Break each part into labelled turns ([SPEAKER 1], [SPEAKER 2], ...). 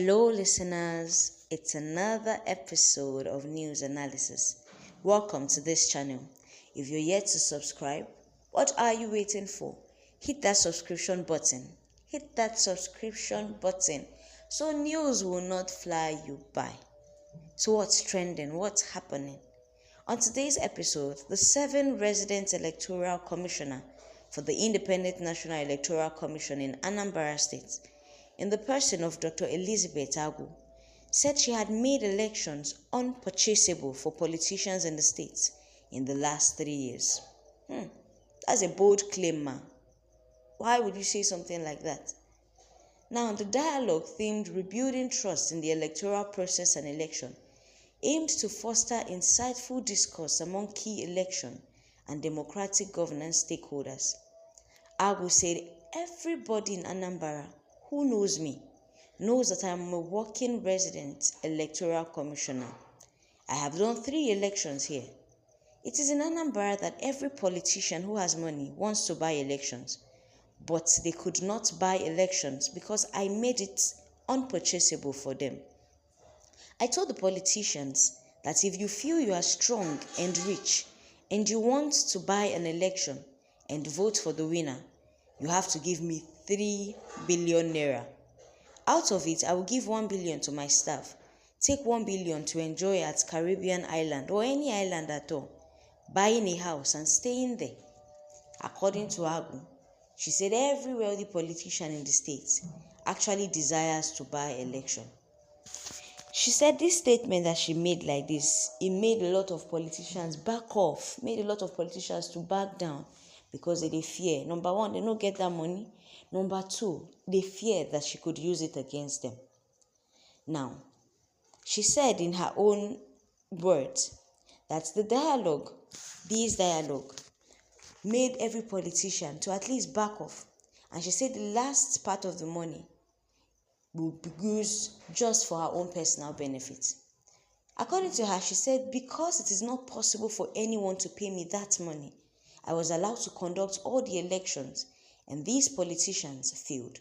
[SPEAKER 1] Hello, listeners. It's another episode of News Analysis. Welcome to this channel. If you're yet to subscribe, what are you waiting for? Hit that subscription button. Hit that subscription button so news will not fly you by. So, what's trending? What's happening? On today's episode, the 7 resident electoral commissioner for the Independent National Electoral Commission in Anambra State, in the person of Dr. Elizabeth Agu, said she had made elections unpurchasable for politicians in the state in the last 3 years. That's a bold claim, ma. Why would you say something like that? Now, the dialogue themed Rebuilding Trust in the Electoral Process and Election aimed to foster insightful discourse among key election and democratic governance stakeholders. Agu said everybody in Anambra who knows me knows that I am a working resident electoral commissioner. I have done 3 elections here. It is in Anambra that every politician who has money wants to buy elections, but they could not buy elections because I made it unpurchasable for them. I told the politicians that if you feel you are strong and rich and you want to buy an election and vote for the winner, you have to give me 3 billion naira. Out of it, I will give 1 billion to my staff. Take 1 billion to enjoy at Caribbean island or any island at all, buying a house and staying there. According to Agu, she said every wealthy politician in the state actually desires to buy election. She said this statement that she made like this, it made a lot of politicians back off, made a lot of politicians to back down because they fear. Number 1, they don't get that money. Number 2, they fear that she could use it against them. Now, she said in her own words that this dialogue, made every politician to at least back off. And she said the last part of the money will be used just for her own personal benefit. According to her, she said, because it is not possible for anyone to pay me that money, I was allowed to conduct all the elections, and these politicians failed.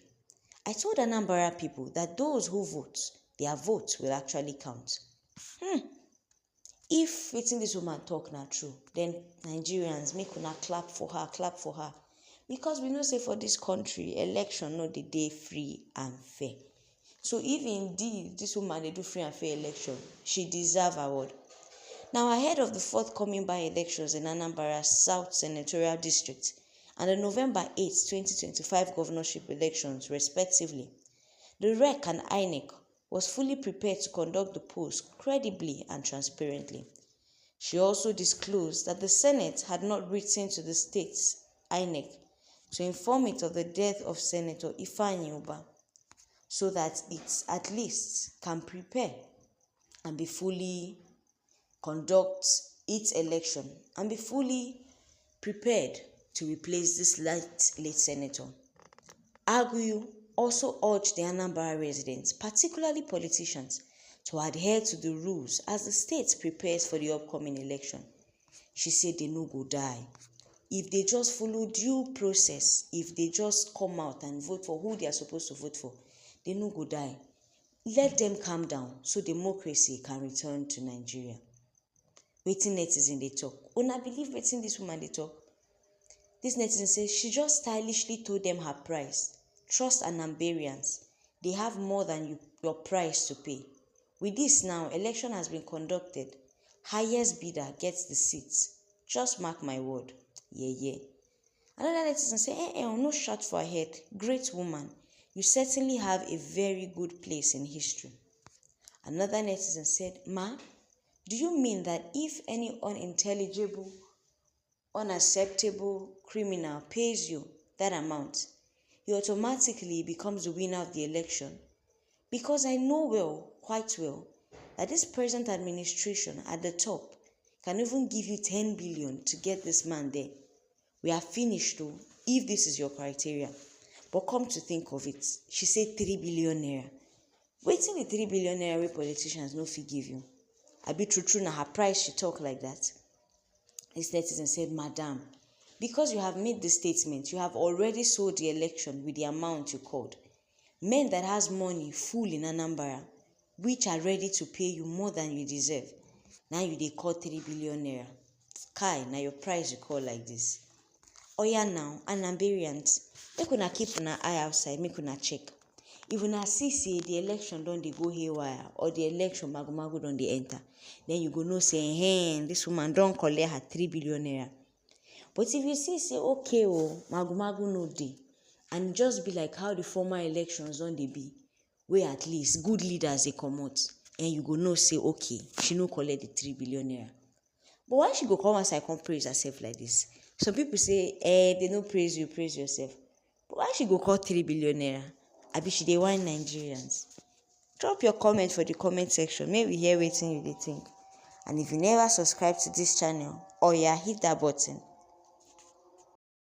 [SPEAKER 1] I told Anambra people that those who vote, their votes will actually count. If wetin this woman talk na true, then Nigerians make una clap for her. Because we know say for this country, election no dey free and fair. So if indeed this woman dey do free and fair election, she deserve award. Now, ahead of the forthcoming by-elections in Anambra South Senatorial District and the November 8, 2025 governorship elections, respectively, the REC and Inec was fully prepared to conduct the polls credibly and transparently. She also disclosed that the Senate had not written to the state's Inec to inform it of the death of Senator Ifeanyi Uba, so that it at least can prepare and be fully conduct its election and be fully prepared to replace this late senator. Agu also urged the Anambra residents, particularly politicians, to adhere to the rules as the state prepares for the upcoming election. She said they no go die. If they just follow due process, if they just come out and vote for who they are supposed to vote for, they no go die. Let them calm down so democracy can return to Nigeria. Wetin netizen dey talk? Una believe wetin this woman dey talk? This netizen says she just stylishly told them her price. Trust Anambarians. They have more than your price to pay. With this now, election has been conducted. Highest bidder gets the seats. Just mark my word. Yeah. Another netizen say, no shout for her head. Great woman. You certainly have a very good place in history. Another netizen said, Ma, do you mean that if any unintelligible, unacceptable criminal pays you that amount, he automatically becomes the winner of the election? Because I know quite well, that this present administration at the top can even give you 10 billion to get this man there. We are finished though, if this is your criteria. But come to think of it, she said 3 billion naira. Waiting the 3 billion naira wey politicians no fit give you. I be true na her price she talk like that. This netizen said, Madam, because you have made the statement, you have already sold the election with the amount you called. Men that has money full in Anambra, which are ready to pay you more than you deserve. Now you dey call 3 billion naira. Kai, na your price you call like this. Oya now, Anambarians, make una keep una eye outside, make una check. If una see say the election don dey go haywire or the election mago don dey enter, then you go know say, hey, this woman don collect her 3 billion naira. But if you see say, okay, mago no dey, and just be like how the former elections don dey be, where at least good leaders dey comot, and you go know say, okay, she no collect the 3 billion naira. But why she go come outside come praise herself like this? Some people say, they no praise you, praise yourself. But why she go call 3 billion naira? Abi she dey whine Nigerians? Drop your comment for the comment section. Make we hear wetin you dey think. And if you never subscribe to this channel, oya hit that button.